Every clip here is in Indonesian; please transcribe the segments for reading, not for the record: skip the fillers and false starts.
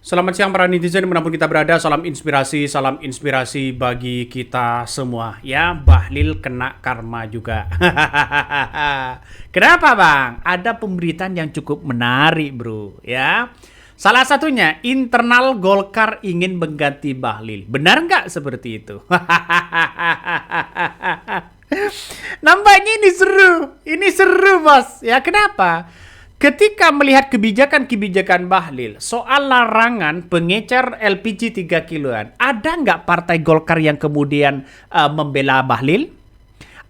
Selamat siang para netizen dimanapun kita berada, salam inspirasi bagi kita semua. Ya, Bahlil kena karma juga. Kenapa bang? Ada pemberitaan yang cukup menarik bro, ya. Salah satunya, internal Golkar ingin mengganti Bahlil. Benar nggak seperti itu? Nampaknya ini seru bos. Ya kenapa? Ketika melihat kebijakan-kebijakan Bahlil soal larangan pengecer LPG 3 kiloan, ada nggak partai Golkar yang kemudian membela Bahlil?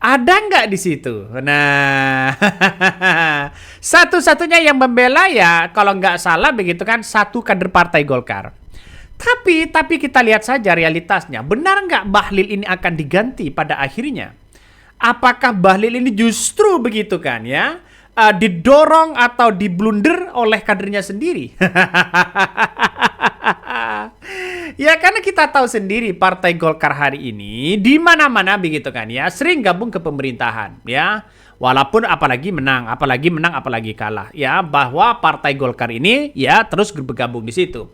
Ada nggak di situ? Nah, satu-satunya yang membela ya kalau nggak salah begitu kan satu kader partai Golkar. Tapi kita lihat saja realitasnya. Benar nggak Bahlil ini akan diganti pada akhirnya? Apakah Bahlil ini justru begitu kan ya? Didorong atau diblunder oleh kadernya sendiri. Ya karena kita tahu sendiri partai Golkar hari ini di mana-mana begitu kan ya sering gabung ke pemerintahan ya. Walaupun apalagi menang, apalagi kalah ya bahwa partai Golkar ini ya terus bergabung di situ.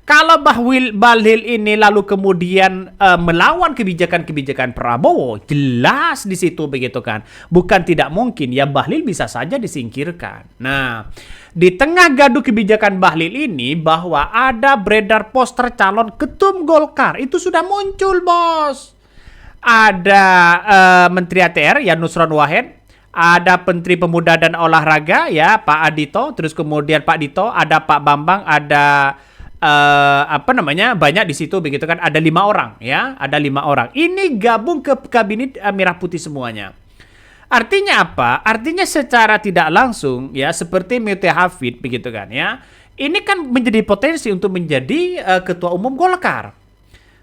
Kalau Bahlil ini lalu kemudian melawan kebijakan-kebijakan Prabowo, jelas di situ begitu kan. Bukan tidak mungkin ya Bahlil bisa saja disingkirkan. Nah, di tengah gaduh kebijakan Bahlil ini bahwa ada beredar poster calon ketum Golkar, itu sudah muncul bos. Ada Menteri ATR ya Nusron Wahid, ada Menteri Pemuda dan Olahraga ya Pak Adito, terus kemudian Pak Dito, ada Pak Bambang, ada banyak di situ begitu kan, ada 5 orang ya, ada 5 orang ini gabung ke kabinet merah putih semuanya. Artinya apa? Artinya secara tidak langsung ya seperti Mute Hafid begitu kan ya, ini kan menjadi potensi untuk menjadi ketua umum Golkar.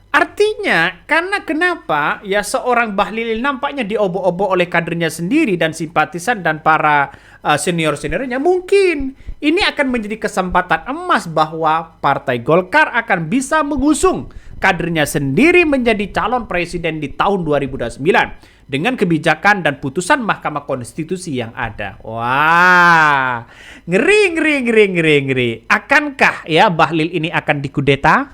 Artinya, karena kenapa ya seorang Bahlil nampaknya diobok-obok oleh kadernya sendiri dan simpatisan dan para senior-seniornya, mungkin ini akan menjadi kesempatan emas bahwa Partai Golkar akan bisa mengusung kadernya sendiri menjadi calon presiden di tahun 2029 dengan kebijakan dan putusan Mahkamah Konstitusi yang ada. Wah, ngeri. Akankah ya Bahlil ini akan dikudeta?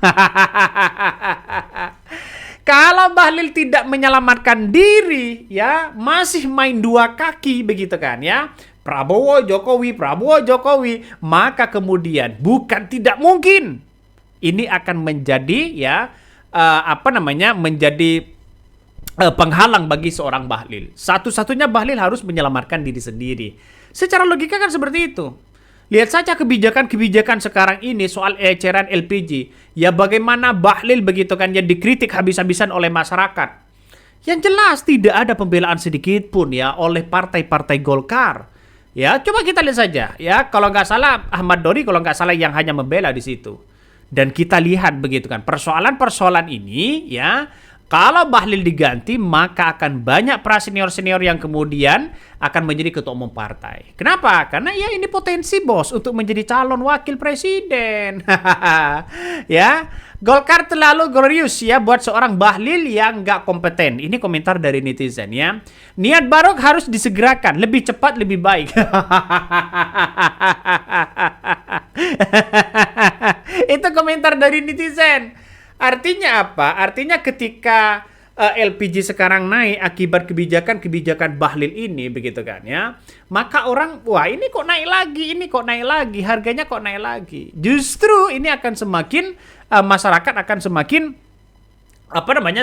Kalau Bahlil tidak menyelamatkan diri, ya masih main dua kaki begitu kan ya. Prabowo Jokowi, maka kemudian bukan tidak mungkin ini akan menjadi ya menjadi penghalang bagi seorang Bahlil. Satu-satunya Bahlil harus menyelamatkan diri sendiri. Secara logika kan seperti itu. Lihat saja kebijakan-kebijakan sekarang ini soal eceran LPG. Ya bagaimana Bahlil begitu kan ya dikritik habis-habisan oleh masyarakat. Yang jelas tidak ada pembelaan sedikit pun ya oleh partai-partai Golkar. Ya coba kita lihat saja ya, kalau nggak salah Ahmad Dori kalau nggak salah yang hanya membela di situ. Dan kita lihat begitu kan persoalan-persoalan ini ya. Kalau Bahlil diganti, maka akan banyak para senior-senior yang kemudian akan menjadi ketua umum partai. Kenapa? Karena ya ini potensi bos untuk menjadi calon wakil presiden. Ya, Golkar terlalu glorious ya buat seorang Bahlil yang nggak kompeten. Ini komentar dari netizen ya. Niat Barok harus disegerakan, lebih cepat lebih baik. Itu komentar dari netizen. Artinya apa? Artinya ketika LPG sekarang naik akibat kebijakan-kebijakan Bahlil ini begitu kan ya. Maka orang, wah ini kok naik lagi, harganya kok naik lagi. Justru ini akan semakin masyarakat akan semakin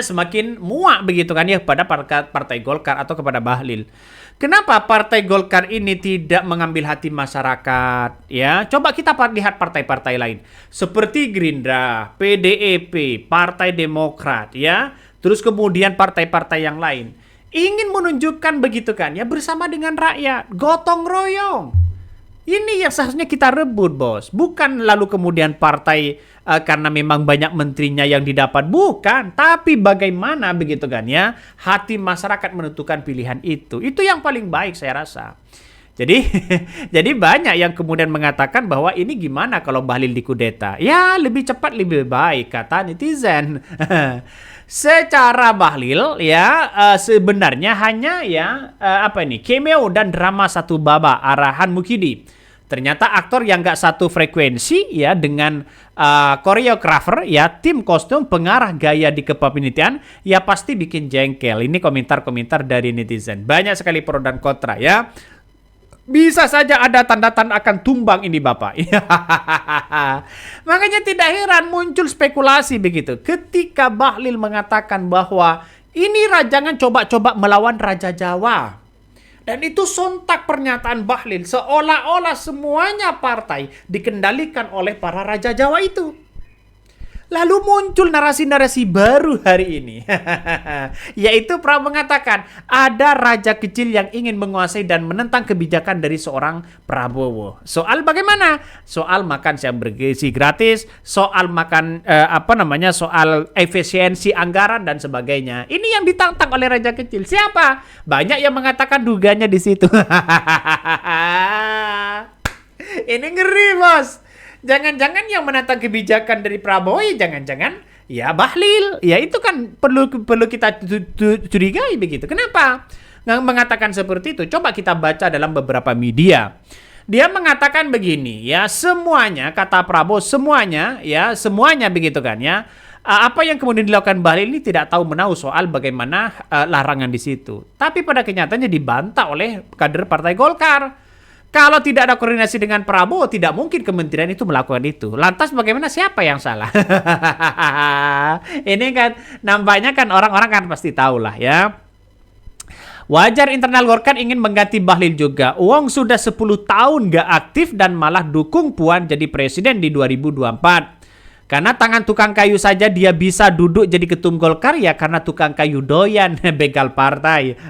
semakin muak begitu kan ya pada partai Golkar atau kepada Bahlil. Kenapa partai Golkar ini tidak mengambil hati masyarakat? Ya, coba kita lihat partai-partai lain seperti Gerindra, PDIP, Partai Demokrat, ya, terus kemudian partai-partai yang lain ingin menunjukkan begitu kan ya bersama dengan rakyat, gotong royong. Ini yang seharusnya kita rebut bos, bukan lalu kemudian partai karena memang banyak menterinya yang didapat, bukan, tapi bagaimana begitu kan ya hati masyarakat menentukan pilihan itu yang paling baik saya rasa. Jadi jadi banyak yang kemudian mengatakan bahwa ini gimana kalau Bahlil dikudeta, ya lebih cepat lebih baik kata netizen. Secara Bahlil ya sebenarnya hanya ya cameo dan drama satu babak arahan Mukidi. Ternyata aktor yang nggak satu frekuensi ya dengan koreografer ya, tim kostum, pengarah gaya di kepemimpinan ya pasti bikin jengkel. Ini komentar-komentar dari netizen. Banyak sekali pro dan kontra ya. Bisa saja ada tanda-tanda akan tumbang ini Bapak. Makanya tidak heran muncul spekulasi begitu. Ketika Bahlil mengatakan bahwa ini jangan coba-coba melawan Raja Jawa. Dan itu sontak pernyataan Bahlil seolah-olah semuanya partai dikendalikan oleh para Raja Jawa itu. Lalu muncul narasi-narasi baru hari ini. Yaitu Prabowo mengatakan ada raja kecil yang ingin menguasai dan menentang kebijakan dari seorang Prabowo. Soal bagaimana? Soal makan siang bergizi gratis, soal makan soal efisiensi anggaran dan sebagainya. Ini yang ditantang oleh raja kecil. Siapa? Banyak yang mengatakan duganya di situ. Ini ngeri, Bos. Jangan-jangan yang menantang kebijakan dari Prabowo ya jangan-jangan ya Bahlil. Ya itu kan perlu kita curigai begitu. Kenapa mengatakan seperti itu? Coba kita baca dalam beberapa media. Dia mengatakan begini ya, semuanya kata Prabowo semuanya begitu kan ya. Apa yang kemudian dilakukan Bahlil ini tidak tahu menahu soal bagaimana larangan di situ. Tapi pada kenyataannya dibantah oleh kader Partai Golkar. Kalau tidak ada koordinasi dengan Prabowo, tidak mungkin kementerian itu melakukan itu. Lantas bagaimana, siapa yang salah? Ini kan nampaknya kan orang-orang kan pasti tahu lah ya. Wajar internal Golkar ingin mengganti Bahlil juga. Uang sudah 10 tahun gak aktif dan malah dukung Puan jadi presiden di 2024. Karena tangan tukang kayu saja dia bisa duduk jadi ketum Golkar ya karena tukang kayu doyan begal partai.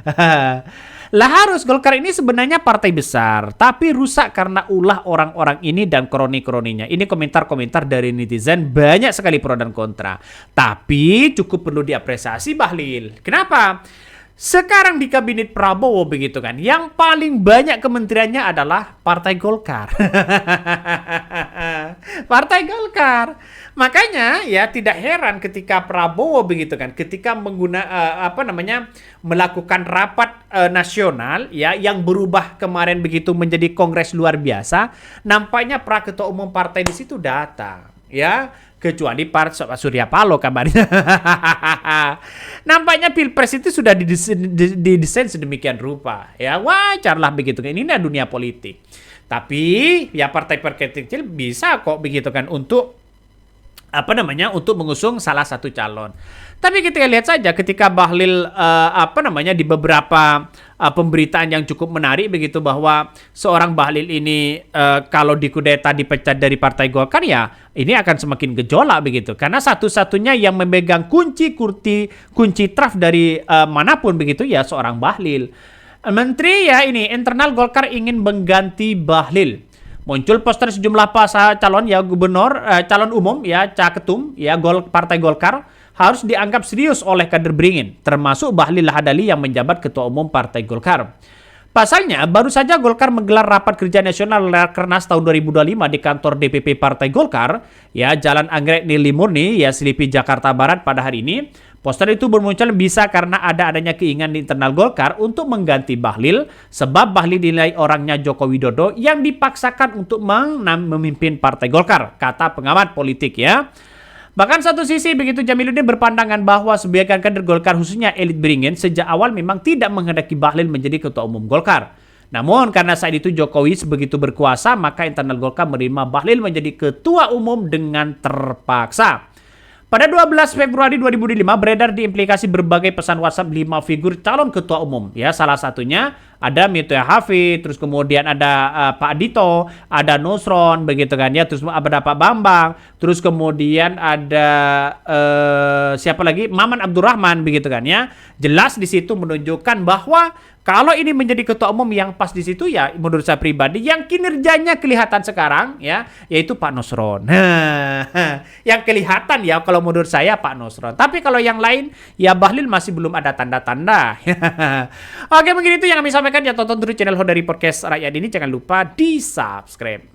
Lah harus Golkar ini sebenarnya partai besar, tapi rusak karena ulah orang-orang ini dan kroni-kroninya. Ini komentar-komentar dari netizen, banyak sekali pro dan kontra. Tapi cukup perlu diapresiasi Bahlil. Kenapa? Sekarang di kabinet Prabowo begitu kan, yang paling banyak kementeriannya adalah Partai Golkar. Partai Golkar. Makanya ya tidak heran ketika Prabowo begitu kan, ketika melakukan rapat nasional ya yang berubah kemarin begitu menjadi kongres luar biasa, nampaknya Ketua Umum partai di situ datang ya, kecuali Pak Surya Paloh kabarnya. Nampaknya Pilpres itu sudah didesain sedemikian rupa ya, wajarlah begitu kan, ini dunia politik. Tapi ya partai-partai kecil bisa kok begitu kan untuk untuk mengusung salah satu calon. Tapi kita lihat saja ketika Bahlil di beberapa pemberitaan yang cukup menarik begitu bahwa seorang Bahlil ini kalau dikudeta dipecat dari Partai Golkar ya ini akan semakin gejolak begitu. Karena satu-satunya yang memegang kunci traf dari manapun begitu ya seorang Bahlil. Menteri ya ini internal Golkar ingin mengganti Bahlil. Muncul poster sejumlah calon ya gubernur, calon umum ya caketum ya Partai Golkar harus dianggap serius oleh kader beringin, termasuk Bahlil Lahadalia yang menjabat Ketua Umum Partai Golkar. Pasalnya, baru saja Golkar menggelar rapat kerja nasional Rakernas tahun 2025 di kantor DPP Partai Golkar, ya Jalan Anggrek Nili Murni, ya Selipi Jakarta Barat pada hari ini. Poster itu bermunculan bisa karena adanya keinginan di internal Golkar untuk mengganti Bahlil, sebab Bahlil dinilai orangnya Joko Widodo yang dipaksakan untuk memimpin Partai Golkar, kata pengamat politik ya. Bahkan satu sisi begitu Jamiluddin berpandangan bahwa sebagian kader Golkar khususnya elit beringin sejak awal memang tidak menghendaki Bahlil menjadi Ketua Umum Golkar. Namun karena saat itu Jokowi sebegitu berkuasa, maka internal Golkar menerima Bahlil menjadi Ketua Umum dengan terpaksa. Pada 12 Februari 2005 beredar di implikasi berbagai pesan WhatsApp 5 figur calon ketua umum. Ya, salah satunya ada Mitoya Hafid, terus kemudian ada Pak Dito, ada Nusron begitu kan ya, terus ada Pak Bambang, terus kemudian ada siapa lagi? Maman Abdurrahman begitu kan ya. Jelas di situ menunjukkan bahwa kalau ini menjadi ketua umum yang pas di situ ya menurut saya pribadi yang kinerjanya kelihatan sekarang ya yaitu Pak Nusron. Yang kelihatan ya kalau menurut saya Pak Nusron. Tapi kalau yang lain ya Bahlil masih belum ada tanda-tanda. Oke, mungkin itu yang kami sampaikan ya, tonton terus channel Hodari Podcast Rakyat ini, jangan lupa di-subscribe.